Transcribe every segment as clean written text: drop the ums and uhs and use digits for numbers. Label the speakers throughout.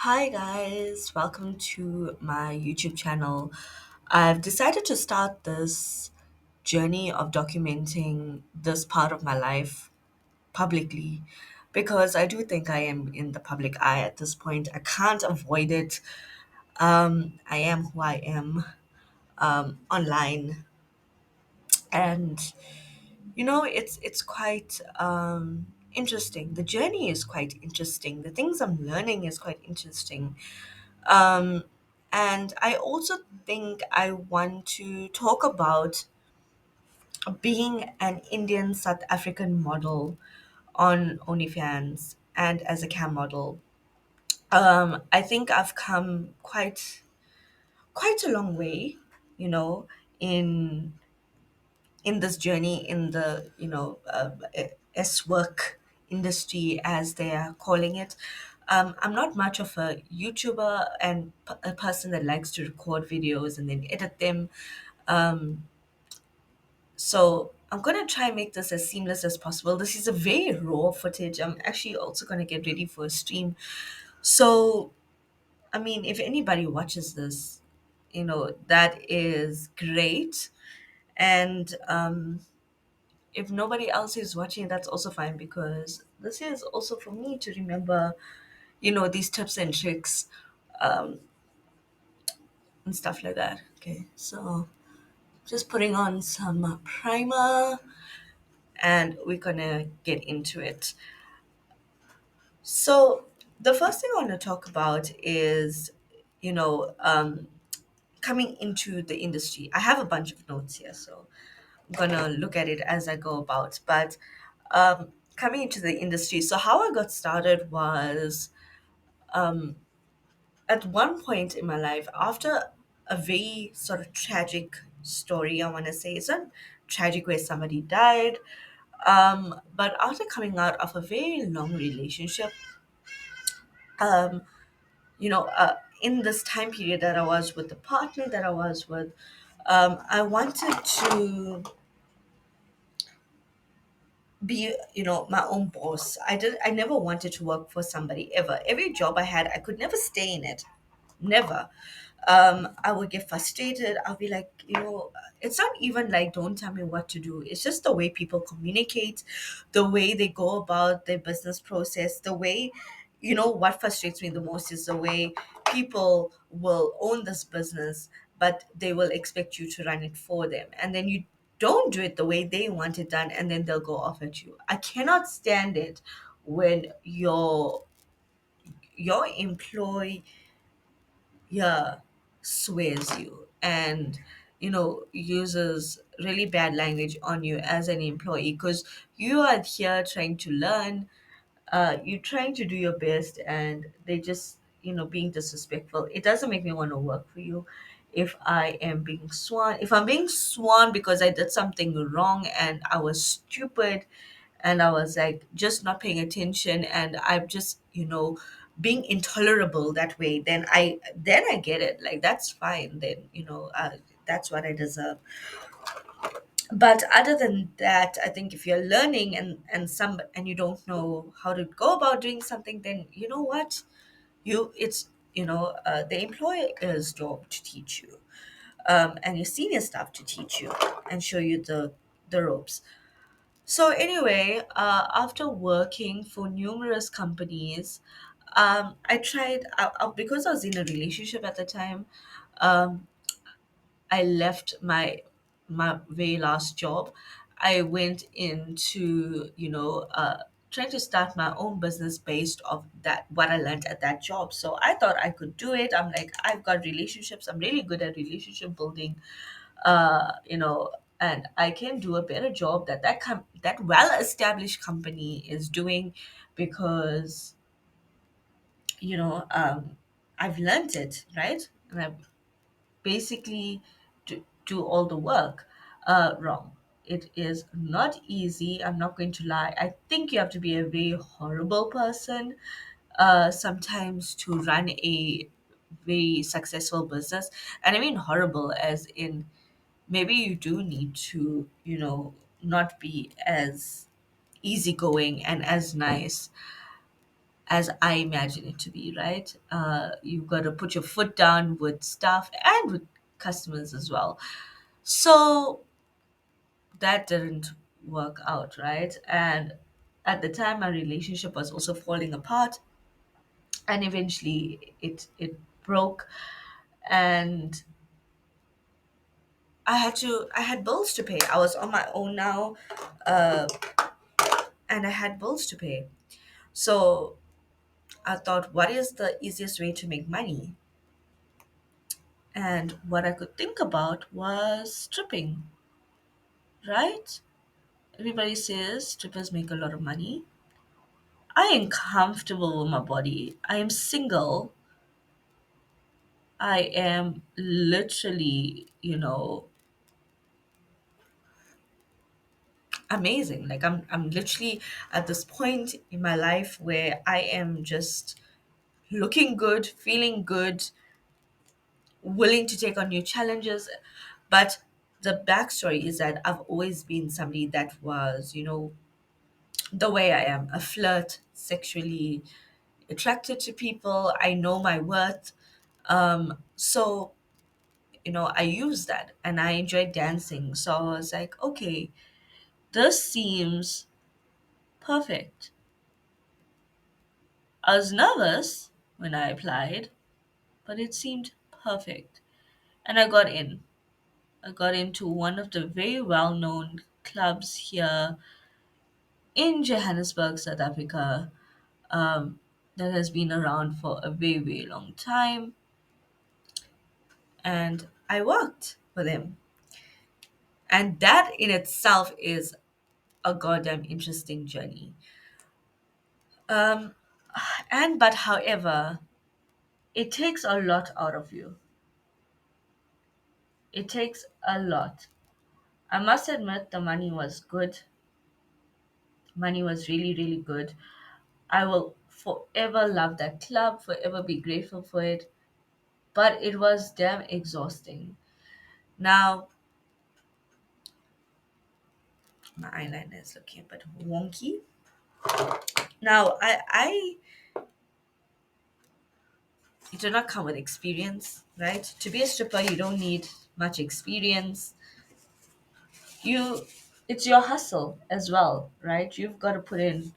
Speaker 1: Hi guys, welcome to my YouTube channel. I've decided to start this journey of documenting this part of my life publicly because I do think I am in the public eye at this point. I can't avoid it. I am who I am online, and it's quite interesting. The journey is quite interesting. The things I'm learning is quite interesting. Um, and I also think I want to talk about being an Indian South African model on OnlyFans and as a cam model. I think I've come quite a long way, you know, in in this journey in the S work industry as they are calling it. I'm not much of a YouTuber and a person that likes to record videos and then edit them. Um, so I'm gonna try and make this as seamless as possible. This is a very raw footage. I'm actually also gonna get ready for a stream. So I mean, if anybody watches this, that is great. And if nobody else is watching, that's also fine because this is also for me to remember, these tips and tricks and stuff like that. Okay, so just putting on some primer and we're gonna get into it. So, the first thing I want to talk about is, you know, um, coming into the industry. I have a bunch of notes here, so I'm gonna look at it as I go about. But coming into the industry, so how I got started was at one point in my life, after a very sort of tragic story, I want to say, it's not tragic where somebody died, but after coming out of a very long relationship, um, in this time period that I was with the partner that I was with, I wanted to be, my own boss. I never wanted to work for somebody ever. Every job I had, I could never stay in it. Never. I would get frustrated. I'll be like, it's not even like don't tell me what to do. It's just the way people communicate, the way they go about their business process, the way, what frustrates me the most is the way people will own this business, but they will expect you to run it for them. And then you don't do it the way they want it done, and then they'll go off at you. I cannot stand it when your employee, yeah, swears you and uses really bad language on you as an employee because you are here trying to learn, you're trying to do your best and they just being disrespectful. It doesn't make me want to work for you. If I'm being sworn because I did something wrong and I was stupid and I was like just not paying attention and I'm just being intolerable that way, then I get it, like that's fine, then that's what I deserve. But other than that, I think if you're learning and you don't know how to go about doing something, then you know what, it's the employer's job to teach you, and your senior staff to teach you and show you the ropes. So anyway, after working for numerous companies, I tried because I was in a relationship at the time. Um, I left my very last job. I went into trying to start my own business based off that what I learned at that job. So I thought I could do it. I'm like, I've got relationships. I'm really good at relationship building, and I can do a better job that well-established company is doing because you know um, I've learned it, right, and I've basically do all the work wrong. It is not easy. I'm not going to lie. I think you have to be a very horrible person sometimes to run a very successful business, and I mean horrible as in maybe you do need to, not be as easygoing and as nice. as I imagine it to be, right? You've got to put your foot down with staff and with customers as well. So that didn't work out, right? And at the time, my relationship was also falling apart, and eventually it broke, and I had bills to pay. I was on my own now, uh, and I had bills to pay. So I thought, what is the easiest way to make money? And what I could think about was stripping, right? Everybody says strippers make a lot of money. I am comfortable with my body. I am single. I am literally, amazing. Like I'm literally at this point in my life where I am just looking good, feeling good, willing to take on new challenges. But the backstory is that I've always been somebody that was, the way I am, a flirt, sexually attracted to people. I know my worth. So, I use that and I enjoy dancing. So I was like, okay, this seems perfect. I was nervous when I applied, but it seemed perfect. And I got in. I got into one of the very well known clubs here in Johannesburg, South Africa, um, that has been around for a very, very long time. And I worked for them. And that in itself is a goddamn interesting journey. Um, but however, it takes a lot out of you. It takes a lot. I must admit the money was good. Money was really, really good. I will forever love that club, forever be grateful for it. But it was damn exhausting. Now, my eyeliner is looking a bit wonky. Now, it did not come with experience, right? To be a stripper, you don't need much experience. You, it's your hustle as well, right? You've got to put in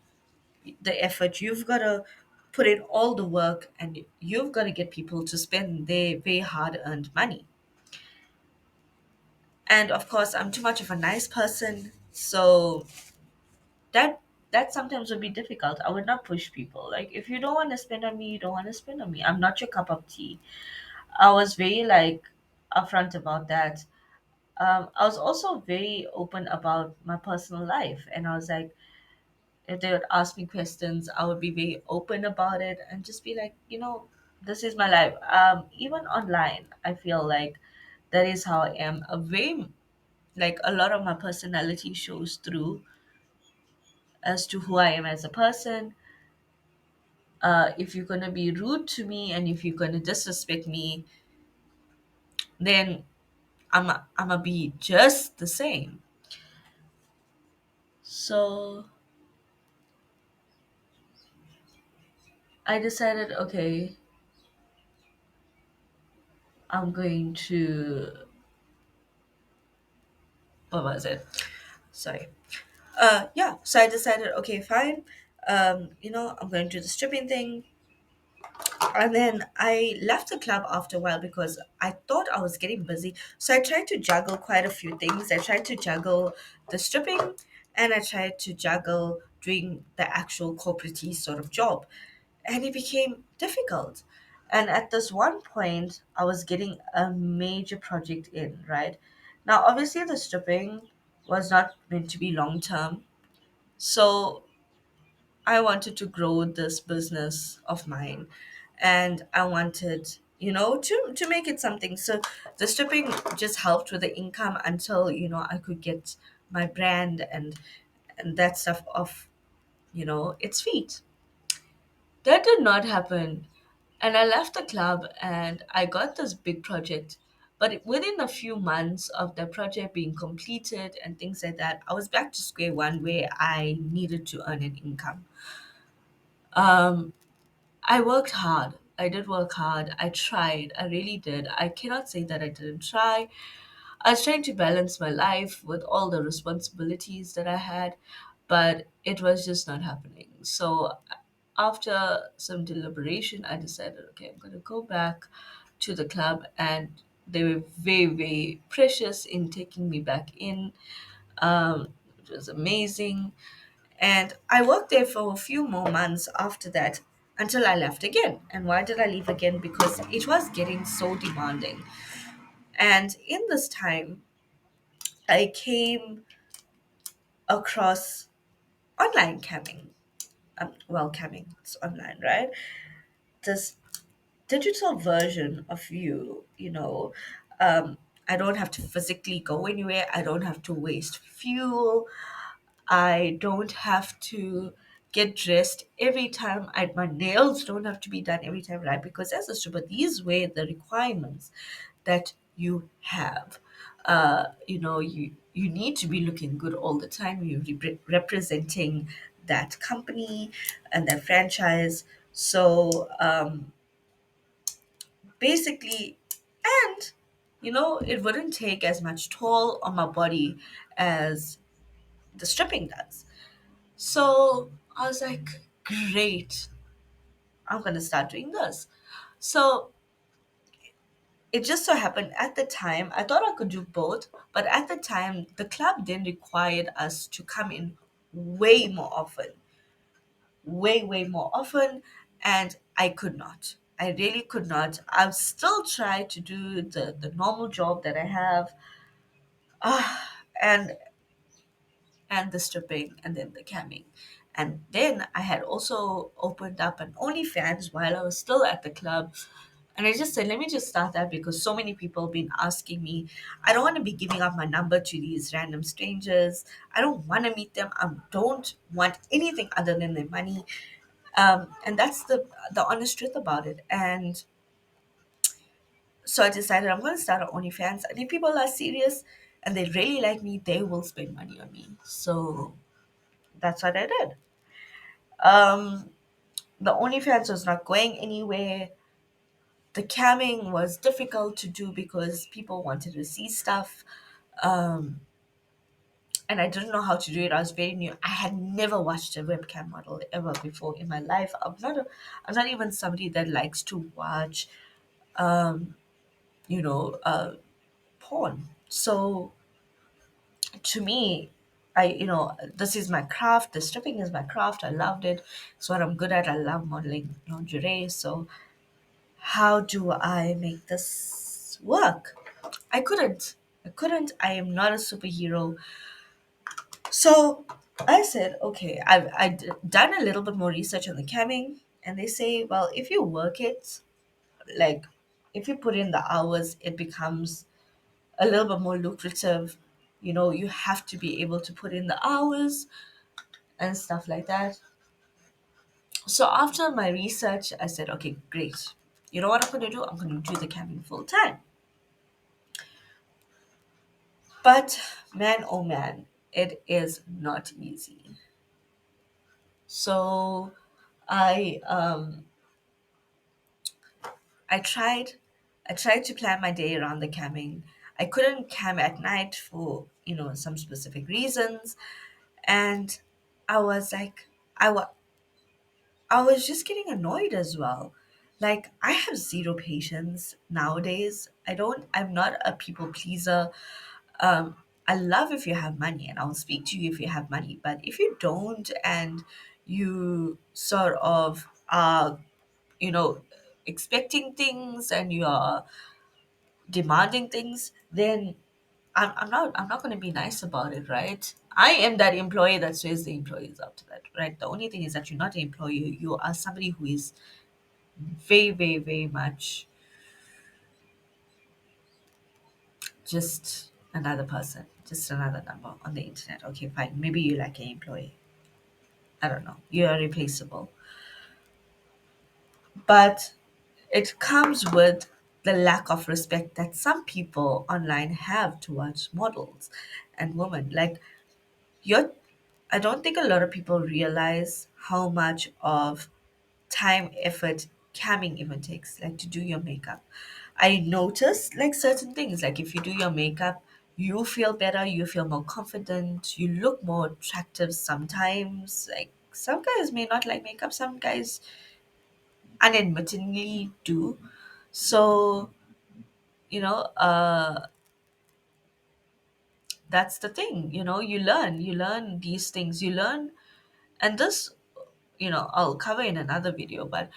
Speaker 1: the effort. You've got to put in all the work, and you've got to get people to spend their very hard-earned money. And of course, I'm too much of a nice person, so that that sometimes would be difficult. I would not push people. Like, if you don't want to spend on me, you don't want to spend on me. I'm not your cup of tea. I was very like upfront about that. I was also very open about my personal life, and I was like, if they would ask me questions, I would be very open about it and just be like, this is my life. Even online, I feel like that is how I am. A very like a lot of my personality shows through as to who I am as a person. If you're gonna be rude to me and if you're gonna disrespect me, then I'm a be just the same. So I decided, okay, I'm going to, what was it? Sorry. Yeah. So I decided, okay, fine. I'm going to do the stripping thing. And then I left the club after a while because I thought I was getting busy. So I tried to juggle quite a few things. I tried to juggle the stripping and I tried to juggle doing the actual corporate sort of job. And it became difficult. And at this one point, I was getting a major project in, right? Now, obviously, the stripping was not meant to be long term. So I wanted to grow this business of mine and I wanted, to make it something. So the stripping just helped with the income until, I could get my brand and that stuff off, its feet. That did not happen. And I left the club and I got this big project. But within a few months of the project being completed and things like that, I was back to square one where I needed to earn an income. I worked hard. I did work hard. I tried. I really did. I cannot say that I didn't try. I was trying to balance my life with all the responsibilities that I had, but it was just not happening. So after some deliberation, I decided, okay, I'm going to go back to the club, and they were very, very precious in taking me back in. It was amazing. And I worked there for a few more months after that until I left again. And why did I leave again? Because it was getting so demanding. And in this time, I came across online camming. Well, camming, it's online, right? This digital version of you, I don't have to physically go anywhere. I don't have to waste fuel. I don't have to get dressed every time. My nails don't have to be done every time, right? Because as a stripper, these were the requirements that you have. You need to be looking good all the time. You're representing that company and that franchise. So basically, and it wouldn't take as much toll on my body as the stripping does. So I was like, great, I'm going to start doing this. So it just so happened at the time, I thought I could do both, but at the time, the club then required us to come in way more often, way, way more often. And I could not. I really could not. I've still tried to do the normal job that I have, and the stripping and then the camming. And then I had also opened up an OnlyFans while I was still at the club. And I just said, let me just start that because so many people have been asking me. I don't want to be giving up my number to these random strangers. I don't want to meet them. I don't want anything other than their money. And that's the honest truth about it. And so I decided I'm going to start an OnlyFans. And if people are serious and they really like me, they will spend money on me. So that's what I did. Um, the OnlyFans was not going anywhere. The camming was difficult to do because people wanted to see stuff. Um, and I didn't know how to do it. I was very new. I had never watched a webcam model ever before in my life. I'm not even somebody that likes to watch, you know, uh, porn. So to me, this is my craft. The stripping is my craft. I loved it. It's what I'm good at. I love modeling lingerie. So how do I make this work? I couldn't. I couldn't. I am not a superhero. So I said, okay, done a little bit more research on the camming, and they say, well, if you work it, like if you put in the hours, it becomes a little bit more lucrative. You have to be able to put in the hours and stuff like that. So after my research, I said, okay, great. You know what I'm going to do? I'm going to do the camming full time. But man, oh man, it is not easy. So I um I tried I tried to plan my day around the camming. I couldn't cam at night for, some specific reasons. And I was like, I was just getting annoyed as well. Like, I have zero patience nowadays. I'm not a people pleaser. um, I love if you have money and I'll speak to you if you have money. But if you don't and you sort of are, you know, expecting things and you're demanding things, then I'm not going to be nice about it, right? I am that employee that says the employee is up to that, right? The only thing is that you're not an employee. You are somebody who is very, very, very much just another person, just another number on the internet. Okay, fine. Maybe you like an employee. I don't know. You're replaceable. But it comes with the lack of respect that some people online have towards models and women. Like, you're, I don't think a lot of people realize how much of time, effort camming even takes, like to do your makeup. I notice like certain things, like if you do your makeup, you feel better, you feel more confident, you look more attractive sometimes. Like some guys may not like makeup, some guys unadmittingly do. So, you know, that's the thing, you learn these things, you learn, and this, I'll cover in another video, but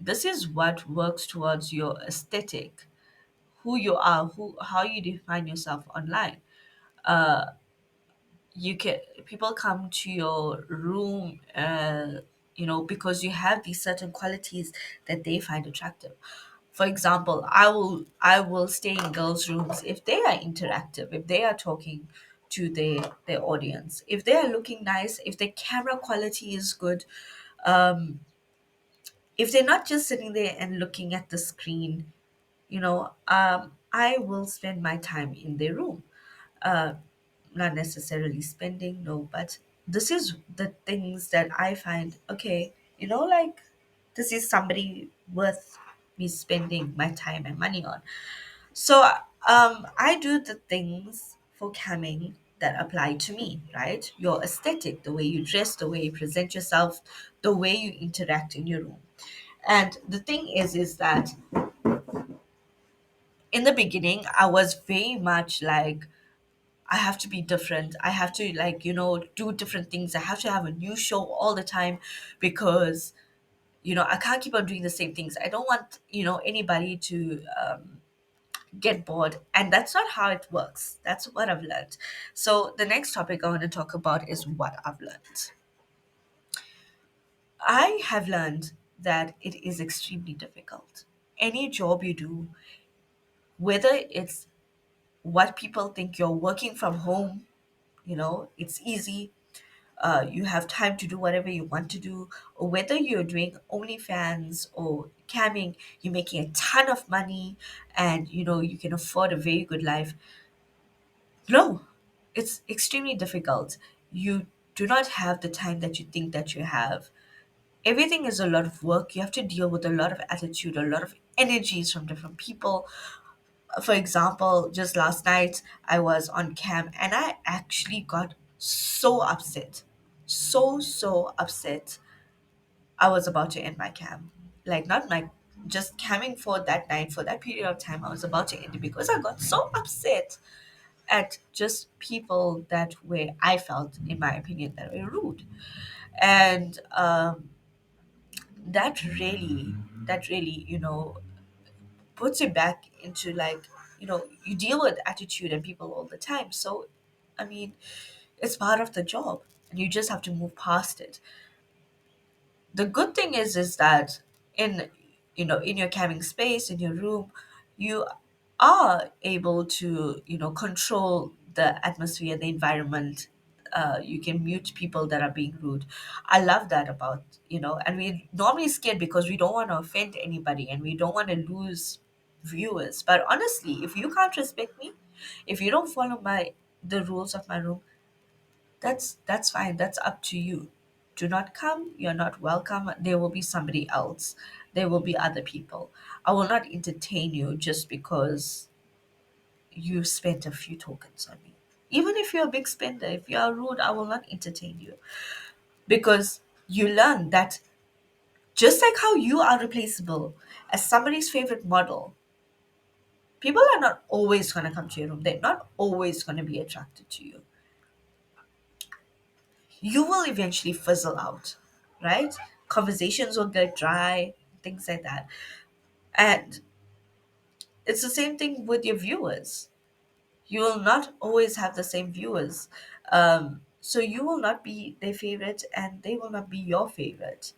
Speaker 1: this is what works towards your aesthetic, who you are, how you define yourself online. You can People come to your room, because you have these certain qualities that they find attractive. For example, I will stay in girls rooms if they are interactive, if they are talking to their audience, if they are looking nice, if their camera quality is good, if they're not just sitting there and looking at the screen. I will spend my time in their room. uh, Not necessarily spending, no, but this is the things that I find okay, like this is somebody worth me spending my time and money on. So I do the things for camming that apply to me, right? Your aesthetic, the way you dress, the way you present yourself, the way you interact in your room. And the thing is that in the beginning I was very much like, I have to be different. I have to, like, do different things. I have to have a new show all the time because, I can't keep on doing the same things. I don't want, anybody to get bored. And that's not how it works. That's what I've learned. So the next topic I want to talk about is what I've learned. I have learned that it is extremely difficult. Any job you do, whether it's what people think you're working from home, it's easy, you have time to do whatever you want to do, or whether you're doing OnlyFans or camming, you're making a ton of money and you can afford a very good life. No, it's extremely difficult. You do not have the time that you think that you have. Everything is a lot of work. You have to deal with a lot of attitude, a lot of energies from different people. For example, just last night I was on cam and I actually got so upset. So upset. I was about to end my cam. Like, not my, just camming for that night, for that period of time, I was about to end it because I got so upset at just people that were, I felt, in my opinion, that were rude. And that really, puts you back into, like, you deal with attitude and people all the time. So, I mean, it's part of the job and you just have to move past it. The good thing is that in in your camping space, in your room, you are able to control the atmosphere, the environment. You can mute people that are being rude. I love that about, and we normally scared because we don't want to offend anybody and we don't want to lose viewers. But honestly, if you can't respect me, if you don't follow the rules of my room, that's fine. That's up to you. Do not come. You're not welcome. There will be somebody else. There will be other people. I will not entertain you just because you spent a few tokens on me. Even if you're a big spender, if you are rude, I will not entertain you. Because you learn that just like how you are replaceable as somebody's favorite model, people are not always going to come to your room. They're not always going to be attracted to you. You will eventually fizzle out, right? Conversations will get dry, things like that. And it's the same thing with your viewers. You will not always have the same viewers. So you will not be their favorite and they will not be your favorite.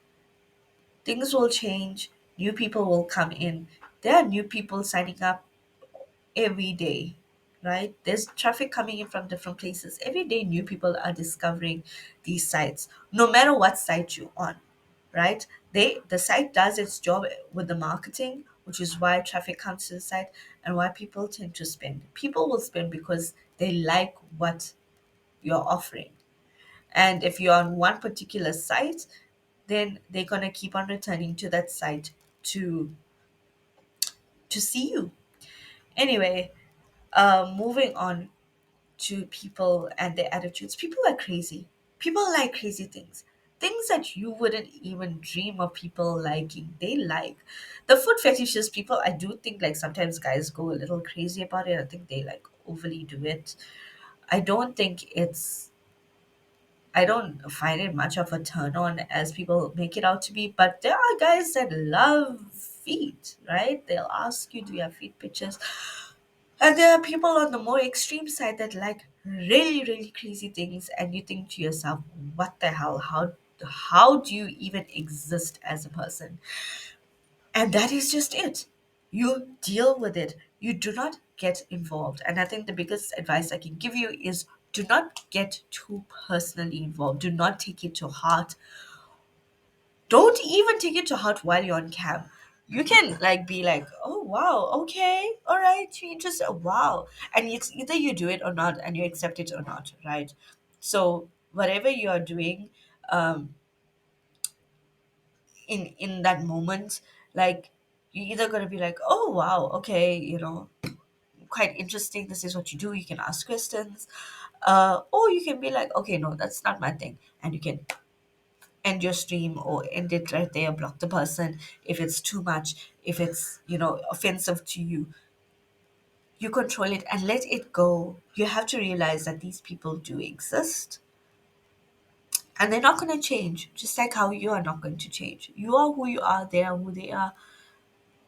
Speaker 1: Things will change, new people will come in. There are new people signing up every day, right? There's traffic coming in from different places. Every day, new people are discovering these sites, no matter what site you're on, right? The site does its job with the marketing, which is why traffic comes to the site and why people tend to spend. People will spend because they like what you're offering. And if you're on one particular site, then they're gonna keep on returning to that site to see you. Anyway, moving on to people and their attitudes. People are crazy. People like crazy things. Things that you wouldn't even dream of people liking. They like the foot fetishes. People, I do think like sometimes guys go a little crazy about it. I think they like overly do it. I don't think it's I don't find it much of a turn on as people make it out to be, but there are guys that love feet, right? They'll ask you, do you have feet pictures? And there are people on the more extreme side that like really, really crazy things, and you think to yourself, what the hell? How do you even exist as a person? And that is just it. You deal with it. You do not get involved. And I think the biggest advice I can give you is do not get too personally involved. Do not take it to heart. Don't even take it to heart while you're on cam. You can like be like, oh wow, okay, all right, you just wow. And it's either you do it or not and you accept it or not, right? So whatever you are doing, um, in that moment, like you're either gonna be like, oh wow, okay, quite interesting, this is what you do, you can ask questions, or you can be like, okay, no, that's not my thing, and you can end your stream or end it right there, block the person if it's too much, if it's offensive to you. You control it and let it go. You have to realize that these people do exist and they're not going to change, just like how you are not going to change. You are who you are, they are who they are.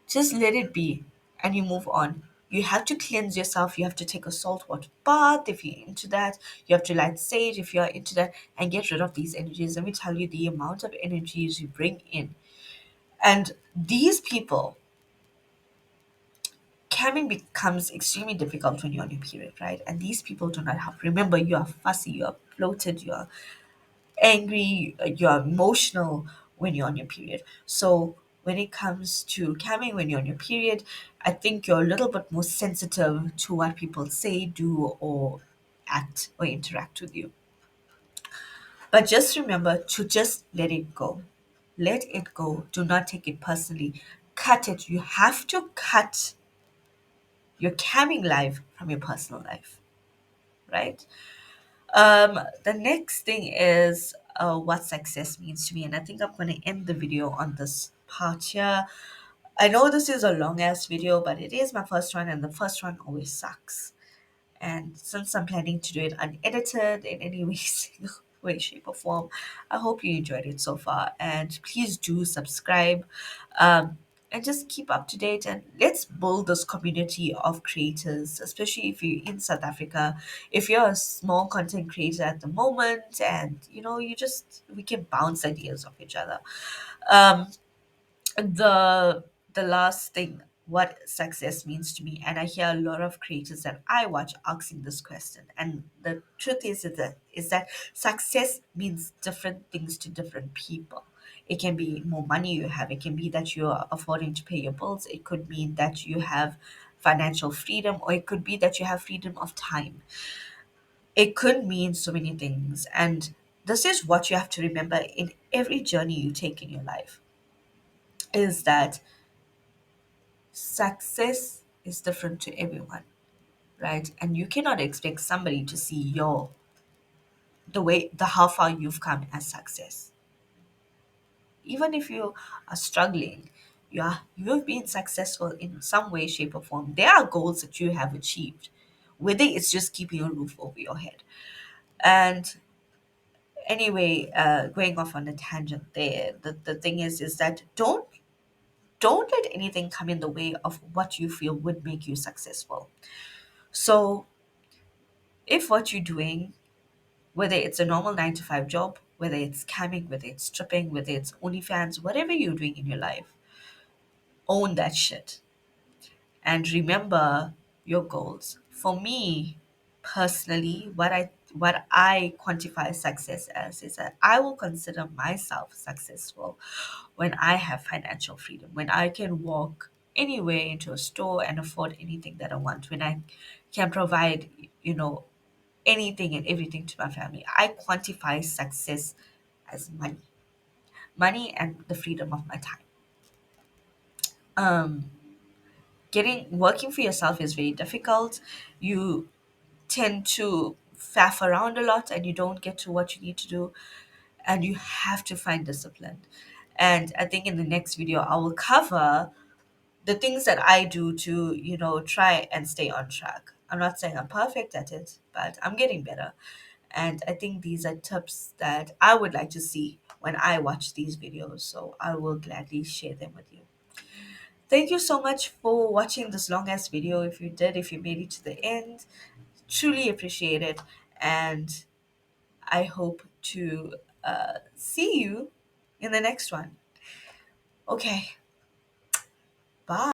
Speaker 1: Just let it be and you move on. You have to cleanse yourself. You have to take a saltwater bath if you're into that. You have to light sage if you're into that and get rid of these energies. Let me tell you the amount of energies you bring in. And these people, camming becomes extremely difficult when you're on your period, right? And these people do not help. Remember, you are fussy, you are bloated, you are angry, you're emotional when you're on your period. So when it comes to camming when you're on your period, I think you're a little bit more sensitive to what people say, do, or act or interact with you. But just remember to just let it go. Let it go. Do not take it personally. Cut it. You have to cut your camming life from your personal life, right? The next thing is what success means to me, and I think I'm going to end the video on this part here. I know this is a long ass video, but it is my first one, and the first one always sucks. And since I'm planning to do it unedited in any way, single way, shape, or form, I hope you enjoyed it so far. And please do subscribe, and just keep up to date. And let's build this community of creators, especially if you're in South Africa. If you're a small content creator at the moment, and we can bounce ideas off each other. Um, the last thing, what success means to me, and I hear a lot of creators that I watch asking this question, and the truth is that success means different things to different people. It can be more money you have, it can be that you are affording to pay your bills, it could mean that you have financial freedom, or it could be that you have freedom of time. It could mean so many things, and this is what you have to remember in every journey you take in your life, is that success is different to everyone, right? And you cannot expect somebody to see the how far you've come as success. Even if you are struggling, you've been successful in some way, shape, or form. There are goals that you have achieved, whether it's just keeping a roof over your head. And anyway, going off on a tangent there, the thing is that don't let anything come in the way of what you feel would make you successful. So if what you're doing, whether it's a normal 9 to 5 job, whether it's camming, whether it's stripping, whether it's OnlyFans, whatever you're doing in your life, own that shit. And remember your goals. For me, personally, what I quantify success as is that I will consider myself successful when I have financial freedom, when I can walk anywhere into a store and afford anything that I want, when I can provide, you know, anything and everything to my family. I quantify success as money. money and the freedom of my time. Um, Getting working for yourself is very difficult. You tend to faff around a lot and you don't get to what you need to do, and you have to find discipline. And I think in the next video I will cover the things that I do to, try and stay on track. I'm not saying I'm perfect at it, but I'm getting better. And I think these are tips that I would like to see when I watch these videos. So I will gladly share them with you. Thank you so much for watching this long ass video. If you made it to the end, truly appreciate it. And I hope to see you in the next one. Okay.